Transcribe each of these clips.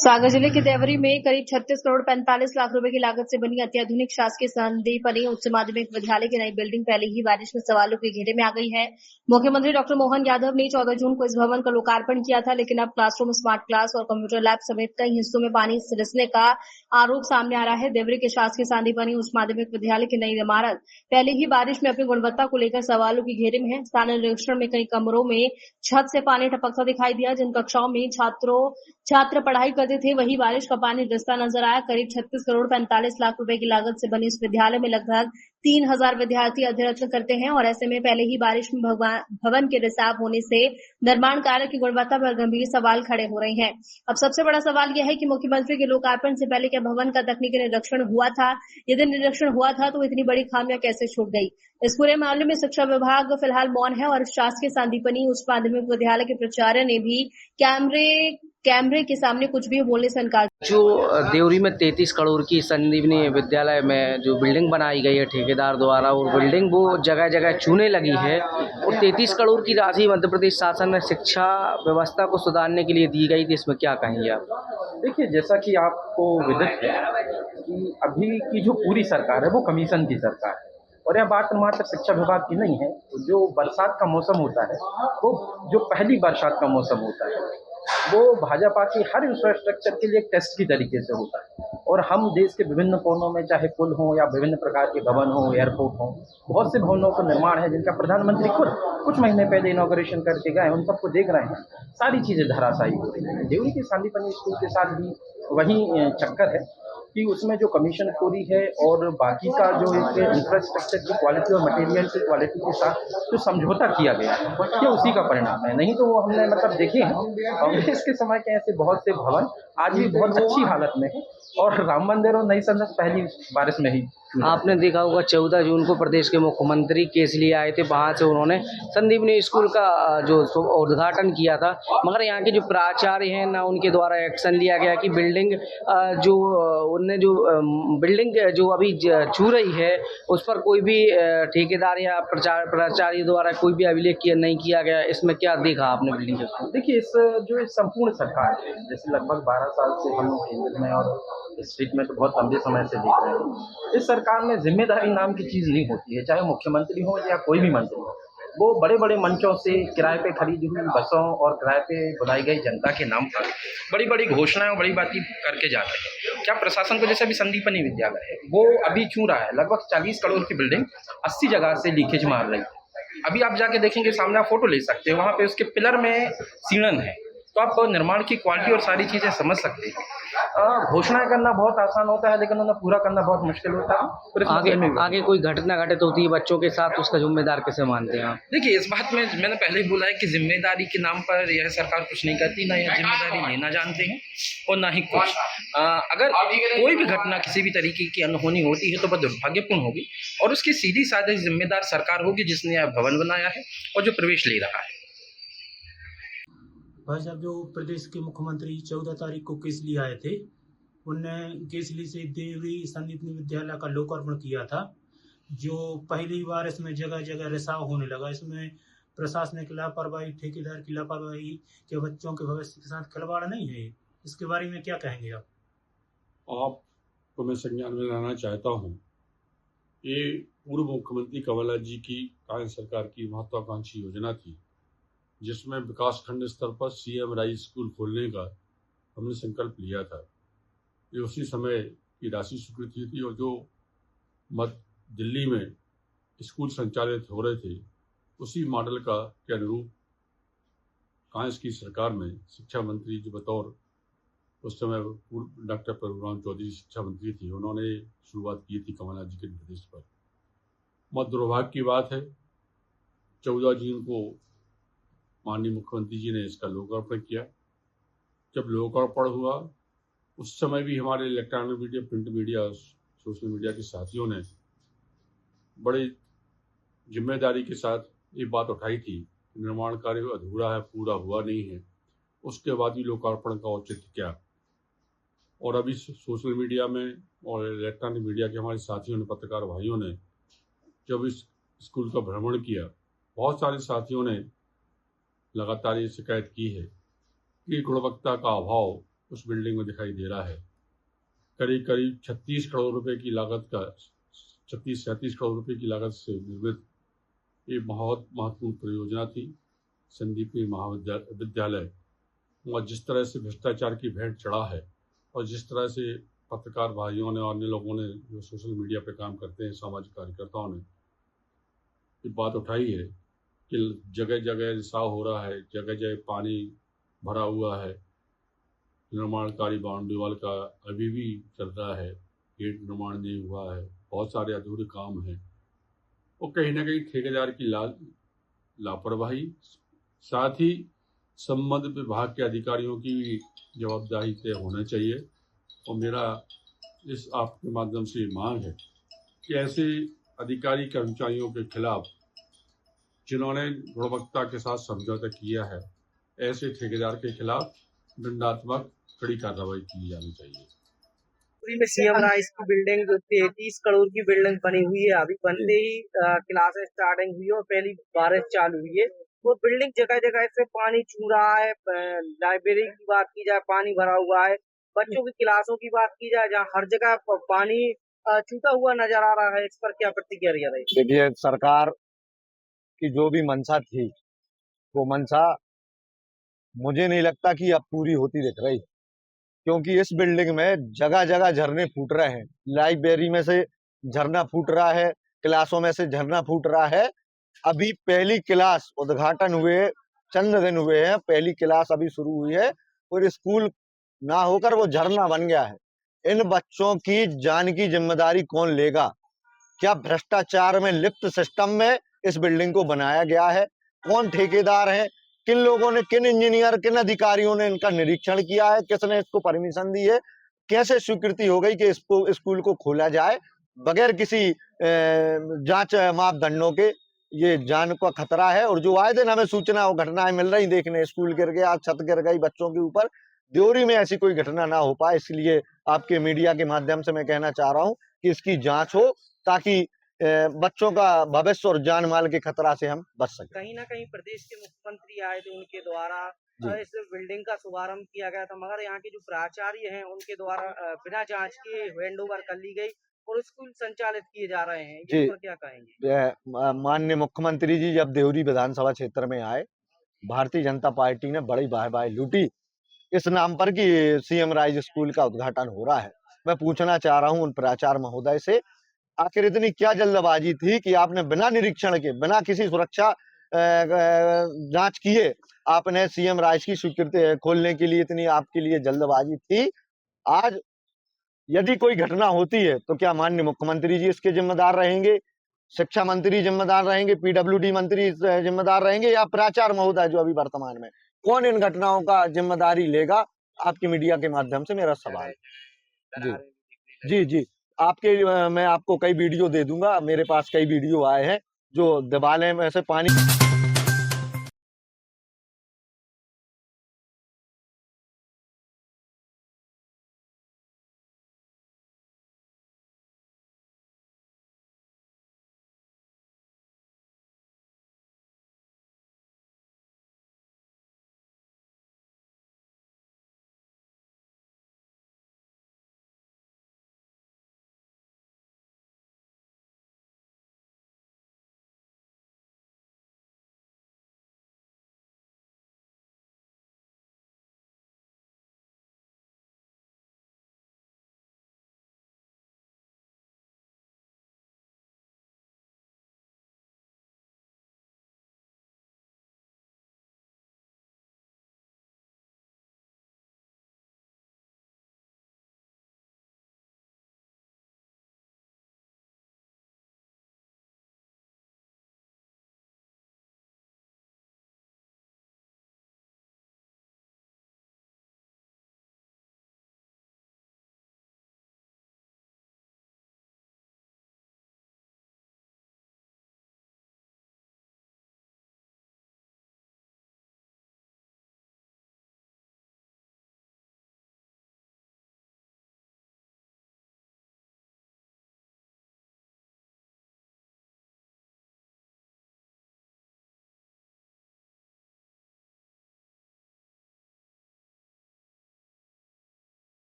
सागर जिले के देवरी में करीब 36 करोड़ 45 लाख रुपए की लागत से बनी अत्याधुनिक शासकीय संदीपनी उच्च माध्यमिक विद्यालय की नई बिल्डिंग पहले ही बारिश में सवालों के घेरे में आ गई है। मुख्यमंत्री डॉक्टर मोहन यादव ने 14 जून को इस भवन का लोकार्पण किया था, लेकिन अब क्लासरूम, स्मार्ट क्लास और कंप्यूटर लैब समेत कई हिस्सों में पानी रिसने का आरोप सामने आ रहा है। देवरी के शासकीय संदीपनी उच्च माध्यमिक विद्यालय की नई इमारत पहले ही बारिश में अपनी गुणवत्ता को लेकर सवालों के घेरे में है। स्थानीय निरीक्षण में कई कमरों में छत से पानी टपकता दिखाई दिया। जिन कक्षाओं में छात्र पढ़ाई करते थे, वही बारिश का पानी रिसता नजर आया। करीब 36 करोड़ 45 लाख रुपए की लागत से बने इस विद्यालय में लगभग 3000 विद्यार्थी अध्ययन करते हैं और ऐसे में पहले ही बारिश में भवन के रिसाव होने से निर्माण कार्य की गुणवत्ता पर गंभीर सवाल खड़े हो रहे हैं। अब सबसे बड़ा सवाल यह है कि मुख्यमंत्री के लोकार्पण से पहले क्या भवन का तकनीकी निरीक्षण हुआ था? यदि निरीक्षण हुआ था तो इतनी बड़ी खामियां कैसे छूट गई? इस पूरे मामले में शिक्षा विभाग फिलहाल मौन है और शासकीय संदीपनी उच्च माध्यमिक विद्यालय के प्राचार्य ने भी कैमरे के सामने कुछ भी बोलने से इनकार। जो देवरी में 33 करोड़ की संदीपनी विद्यालय में जो बिल्डिंग बनाई गई है ठेकेदार द्वारा, और बिल्डिंग वो जगह जगह चूने लगी है, और 33 करोड़ की राशि मध्य प्रदेश शासन ने शिक्षा व्यवस्था को सुधारने के लिए दी गई थी। इसमें क्या कहेंगे आप? देखिए, जैसा कि आपको विदित है कि अभी की जो पूरी सरकार है वो कमीशन की सरकार है, और यह बात मात्र शिक्षा विभाग की नहीं है। जो बरसात का मौसम होता है, वो जो पहली बरसात का मौसम होता है, वो भाजपा की हर इंफ्रास्ट्रक्चर के लिए एक टेस्ट की तरीके से होता है। और हम देश के विभिन्न कोनों में, चाहे पुल हो या विभिन्न प्रकार के भवन हो, एयरपोर्ट हो, बहुत से भवनों का निर्माण है जिनका प्रधानमंत्री खुद कुछ महीने पहले इनॉग्रेशन करके गए, उन सबको देख रहे हैं। सारी चीज़ें धराशायी हो रही हैं। देवरी के संदीपनी स्कूल के साथ भी वही चक्कर है कि उसमें जो कमीशन खोरी है और बाकी का जो एक इंफ्रास्ट्रक्चर की क्वालिटी और मटेरियल की क्वालिटी के साथ जो समझौता किया गया है, ये उसी का परिणाम है। नहीं तो वो हमने देखे हैं कांग्रेस के समय के ऐसे बहुत से भवन आज भी बहुत अच्छी हालत में है, और राम मंदिर और नई सड़क पहली बारिश में ही। आपने देखा होगा 14 जून को प्रदेश के मुख्यमंत्री केस लिए आए थे, वहाँ से उन्होंने संदीपनी स्कूल का जो उद्घाटन किया था, मगर यहाँ के जो प्राचार्य हैं ना, उनके द्वारा एक्शन लिया गया कि बिल्डिंग जो अभी चू रही है उस पर कोई भी ठेकेदार या प्राचार्य द्वारा कोई भी अभिलेख नहीं किया गया। इसमें क्या देखा आपने बिल्डिंग के? देखिए, इस संपूर्ण सरकार है, जैसे लगभग 12 साल से हम केंद्र में और स्टेट में तो बहुत लंबे समय से देख रहे हैं। इस सरकार में जिम्मेदारी नाम की चीज़ नहीं होती है, चाहे मुख्यमंत्री हो या कोई भी मंत्री हो। वो बड़े बड़े मंचों से किराए पे खरीदी हुई बसों और किराए पे बुलाई गई जनता के नाम पर बड़ी बड़ी घोषणाएं और बड़ी बातें करके जाते हैं। क्या प्रशासन को, जैसे अभी संदीपनी विद्यालय है, वो अभी चू रहा है, लगभग 40 करोड़ की बिल्डिंग 80 जगह से लीकेज मार रही है। अभी आप जाके देखेंगे, सामने आप फोटो ले सकते हैं, वहाँ पे उसके पिलर में सीलन है, तो आप निर्माण की क्वालिटी और सारी चीज़ें समझ सकते हैं। घोषणाएं करना बहुत आसान होता है, लेकिन उन्हें पूरा करना बहुत मुश्किल होता है। आगे कोई घटना घटित होती है बच्चों के साथ, उसका जिम्मेदार कैसे मानते हैं आप? देखिए, इस बात में मैंने पहले ही बोला है कि जिम्मेदारी के नाम पर यह सरकार कुछ नहीं करती, ना यह जिम्मेदारी लेना जानते हैं और ना ही कुछ। अगर कोई भी घटना किसी भी तरीके की अनहोनी होती है तो वह दुर्भाग्यपूर्ण होगी, और उसकी सीधी साधी जिम्मेदार सरकार होगी जिसने यह भवन बनाया है और जो प्रवेश ले रहा है। भाई साहब, जो प्रदेश के मुख्यमंत्री 14 तारीख को केस लिए आए थे, उनने केसली से देवरी संदीपनी विद्यालय का लोकार्पण किया था, जो पहली बार इसमें जगह जगह रिसाव होने लगा। इसमें प्रशासनिक लापरवाही, ठेकेदार की लापरवाही के बच्चों के भविष्य के साथ खिलवाड़ नहीं है। इसके बारे में क्या कहेंगे आप? आपको मैं संज्ञान में लाना चाहता हूँ, ये पूर्व मुख्यमंत्री कमलनाथ जी की कांग्रेस सरकार की महत्वाकांक्षी योजना थी, जिसमें विकासखंड स्तर पर सीएम राइज स्कूल खोलने का हमने संकल्प लिया था। ये उसी समय की राशि स्वीकृति थी, और जो दिल्ली में स्कूल संचालित हो रहे थे, उसी मॉडल के अनुरूप कांग्रेस की सरकार में शिक्षा मंत्री, जो बतौर उस समय डॉक्टर प्रभुराम चौधरी शिक्षा मंत्री थी, उन्होंने शुरुआत की थी कमलनाथ जी के निर्देश पर। बहुत दुर्भाग्य की बात है, 14 जून को माननीय मुख्यमंत्री जी ने इसका लोकार्पण किया। जब लोकार्पण हुआ, उस समय भी हमारे electronic media, print media, social media के साथियों ने बड़े जिम्मेदारी के साथ ये बात उठाई थी कि निर्माण कार्य अधूरा है, पूरा हुआ नहीं है, उसके बाद भी लोकार्पण का औचित्य क्या। और अभी सोशल मीडिया में और इलेक्ट्रॉनिक मीडिया के हमारे साथियों ने, पत्रकार भाइयों ने जब इस स्कूल का भ्रमण किया, बहुत सारे साथियों ने लगातार ये शिकायत की है कि गुणवत्ता का अभाव उस बिल्डिंग में दिखाई दे रहा है। करीब करीब 36-37 करोड़ रुपए की लागत से निर्मित ये बहुत महत्वपूर्ण परियोजना थी। संदीपनी महाविद्यालय और जिस तरह से भ्रष्टाचार की भेंट चढ़ा है और जिस तरह से पत्रकार भाइयों ने और अन्य लोगों ने जो सोशल मीडिया पे काम करते हैं, सामाजिक कार्यकर्ताओं ने ये बात उठाई है कि जगह जगह रिसाव हो रहा है, जगह जगह पानी भरा हुआ है, निर्माण कार्य बाउंड्री वॉल का अभी भी चल रहा है, गेट निर्माण नहीं हुआ है, बहुत सारे अधूरे काम हैं और कहीं ना कहीं ठेकेदार की लापरवाही, साथ ही संबंधित विभाग के अधिकारियों की भी जवाबदेही तय होना चाहिए। और मेरा इस आपके माध्यम से मांग है कि ऐसे अधिकारी कर्मचारियों के खिलाफ जिन्होंने गुणवत्ता के साथ समझौता किया है, ऐसे ठेकेदार के खिलाफ दंडात्मक कड़ी कार्रवाई की जानी चाहिए। पूरी में सीएम राइस की बिल्डिंग जो 33 करोड़ की बिल्डिंग बनी हुई है, अभी बनते ही क्लासेस स्टार्टिंग हुई है और पहली बारिश चालू हुई है। वो बिल्डिंग जगह जगह से पानी छू रहा है। लाइब्रेरी की बात की जाए, पानी भरा हुआ है। बच्चों की क्लासों की बात की जाए, जहाँ हर जगह पानी छूटा हुआ नजर आ रहा है। इस पर क्या प्रतिक्रिया रही? देखिए, सरकार की जो भी मंशा थी, वो मंशा मुझे नहीं लगता कि अब पूरी होती दिख रही, क्योंकि इस बिल्डिंग में जगह जगह झरने फूट रहे हैं। लाइब्रेरी में से झरना फूट रहा है, क्लासों में से झरना फूट रहा है। अभी पहली क्लास उद्घाटन हुए चंद दिन हुए हैं, पहली क्लास अभी शुरू हुई है और स्कूल ना होकर वो झरना बन गया है। इन बच्चों की जान की जिम्मेदारी कौन लेगा? क्या भ्रष्टाचार में लिप्त सिस्टम में इस बिल्डिंग को बनाया गया है? कौन ठेकेदार है? किन लोगों ने, किन इंजीनियर, किन अधिकारियों ने इनका निरीक्षण किया है? किसने इसको परमिशन दी है? कैसे स्वीकृति हो गई कि इसको स्कूल को खोला जाए बगैर किसी जांच मापदंडों के? ये जान का खतरा है। और जो आए दिन हमें सूचना और घटनाएं मिल रही देखने, स्कूल गिर गया, छत गिर गई बच्चों के ऊपर, देवरी में ऐसी कोई घटना ना हो पाए, इसलिए आपके मीडिया के माध्यम से मैं कहना चाह रहा हूं कि इसकी जांच हो, ताकि बच्चों का भविष्य और जान माल के खतरा से हम बच सकें। कहीं ना कहीं प्रदेश के मुख्यमंत्री आए थे, उनके द्वारा इस बिल्डिंग का शुभारंभ किया गया था, मगर यहाँ के जो प्राचार्य हैं उनके द्वारा बिना जांच के हैंडओवर कर ली गई और स्कूल संचालित किए जा रहे हैं। इस पर क्या कहेंगे? माननीय मुख्यमंत्री जी जब देवरी विधानसभा क्षेत्र में आए, भारतीय जनता पार्टी ने बड़ी वाहवाही लूटी इस नाम पर कि सीएम राइज स्कूल का उद्घाटन हो रहा है। मैं पूछना चाह रहा हूं उन प्राचार्य महोदय से, आखिर इतनी क्या जल्दबाजी थी कि आपने बिना निरीक्षण के, बिना किसी सुरक्षा जांच किए आपने सीएम राइज की स्वीकृति खोलने के लिए इतनी आपके लिए जल्दबाजी थी? आज यदि कोई घटना होती है तो क्या माननीय मुख्यमंत्री जी इसके जिम्मेदार रहेंगे, शिक्षा मंत्री जिम्मेदार रहेंगे, पीडब्ल्यूडी मंत्री जिम्मेदार रहेंगे, या प्राचार्य महोदय जो अभी वर्तमान में? कौन इन घटनाओं का जिम्मेदारी लेगा? आपकी मीडिया के माध्यम से मेरा सवाल। जी जी जी, मैं आपको कई वीडियो दे दूंगा, मेरे पास कई वीडियो आए हैं जो दीवारें में से पानी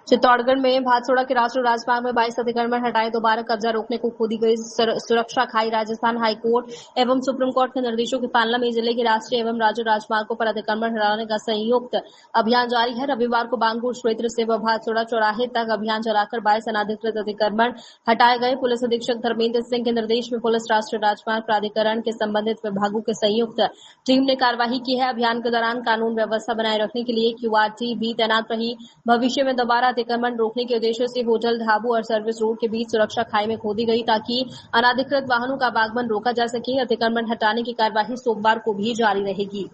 चित्तौड़गढ़ में भादसोड़ा के राष्ट्रीय राजमार्ग में 22 अतिक्रमण हटाए, दोबारा कब्जा रोकने को खोदी गई सुरक्षा खाई। राजस्थान हाईकोर्ट एवं सुप्रीम कोर्ट के निर्देशों की पालना में जिले के राष्ट्रीय एवं राज्य राजमार्गों पर अतिक्रमण हटाने का संयुक्त अभियान जारी है। रविवार को बांगूर क्षेत्र से भादसोड़ा चौराहे तक अभियान चलाकर 22 अनाधिकृत अतिक्रमण हटाए गए। पुलिस अधीक्षक धर्मेंद्र सिंह के निर्देश में पुलिस राष्ट्रीय राजमार्ग प्राधिकरण के संबंधित विभागों की संयुक्त टीम ने कार्रवाई की है। अभियान के दौरान कानून व्यवस्था बनाए रखने के लिए QRT भी तैनात रही। भविष्य में दोबारा अतिक्रमण रोकने के उद्देश्य से होटल, ढाबू और सर्विस रोड के बीच सुरक्षा खाई में खोदी गई ताकि अनाधिकृत वाहनों का आवागमन रोका जा सके। अतिक्रमण हटाने की कार्यवाही सोमवार को भी जारी रहेगी।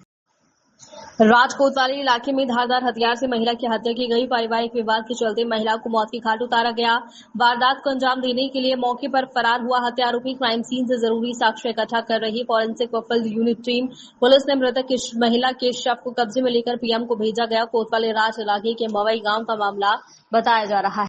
राजकोतवाली इलाके में धारदार हथियार से महिला की हत्या की गई। पारिवारिक विवाद के चलते महिला को मौत की घाट उतारा गया। वारदात को अंजाम देने के लिए मौके पर फरार हुआ हत्या आरोपी क्राइम सीन से जरूरी साक्ष्य इकट्ठा कर रही फॉरेंसिक व फील्ड यूनिट टीम। पुलिस ने मृतक की महिला के शव को कब्जे में लेकर PM को भेजा गया। कोतवाली राज इलाके के मवई गांव का मामला बताया जा रहा है।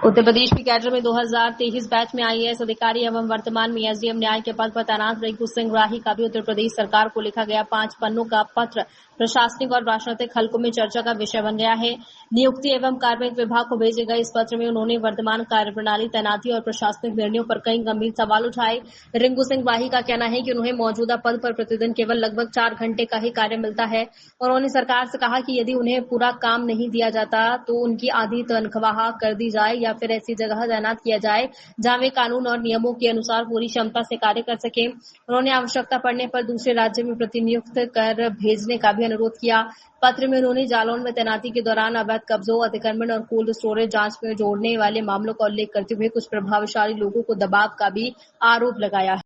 उत्तर प्रदेश के कैडर में 2023 बैच में IAS अधिकारी एवं वर्तमान में SDM न्याय के पद पर तैनात रिंकू सिंह राही का भी उत्तर प्रदेश सरकार को लिखा गया 5 पन्नों का पत्र प्रशासनिक और राजनीतिक हलकों में चर्चा का विषय बन गया है। नियुक्ति एवं कार्मिक विभाग को भेजे गए इस पत्र में उन्होंने वर्तमान कार्यप्रणाली, तैनाती और प्रशासनिक निर्णयों पर कई गंभीर सवाल उठाए। रिंकू सिंह राही का कहना है कि उन्हें मौजूदा पद पर प्रतिदिन केवल लगभग 4 घंटे का ही कार्य मिलता है। उन्होंने सरकार से कहा कि यदि उन्हें पूरा काम नहीं दिया जाता तो उनकी आधी तनख्वाह कर दी जाए या फिर ऐसी जगह तैनात किया जाए जहां वे कानून और नियमों के अनुसार पूरी क्षमता से कार्य कर सके। उन्होंने आवश्यकता पड़ने पर दूसरे राज्य में प्रतिनियुक्त कर भेजने का भी अनुरोध किया। पत्र में उन्होंने जालौन में तैनाती के दौरान अवैध कब्जों, अतिक्रमण और कोल्ड स्टोरेज जांच में जोड़ने वाले मामलों का उल्लेख करते हुए कुछ प्रभावशाली लोगों को दबाव का भी आरोप लगाया है।